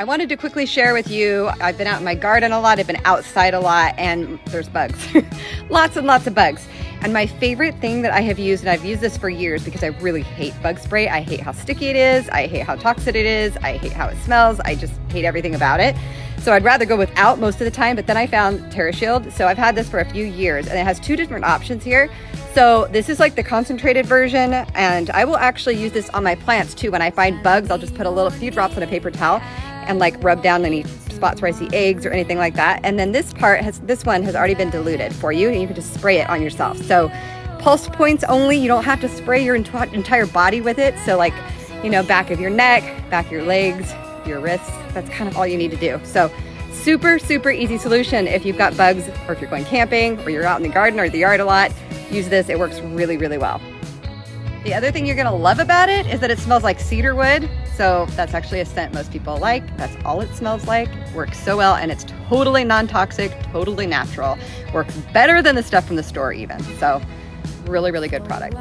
I wanted to quickly share with you, I've been out in my garden a lot, I've been outside a lot, and there's bugs. Lots and lots of bugs. And my favorite thing that I have used, and I've used this for years because I really hate bug spray. I hate how sticky it is, I hate how toxic it is, I hate how it smells, I just hate everything about it. So I'd rather go without most of the time, but then I found TerraShield. So I've had this for a few years, and it has 2 different options here. So this is like the concentrated version, and I will actually use this on my plants too. When I find bugs, I'll just put a few drops on a paper towel and like rub down any spots where I see eggs or anything like that. And then this one has already been diluted for you, and you can just spray it on yourself. So pulse points only, you don't have to spray your entire body with it. So like, you know, back of your neck, back of your legs, your wrists, that's kind of all you need to do. So super, super easy solution if you've got bugs, or if you're going camping, or you're out in the garden or the yard a lot, use this, it works really, really well. The other thing you're gonna love about it is that it smells like cedarwood. So that's actually a scent most people like. That's all it smells like. Works so well, and it's totally non-toxic, totally natural. Works better than the stuff from the store even. So really, really good product.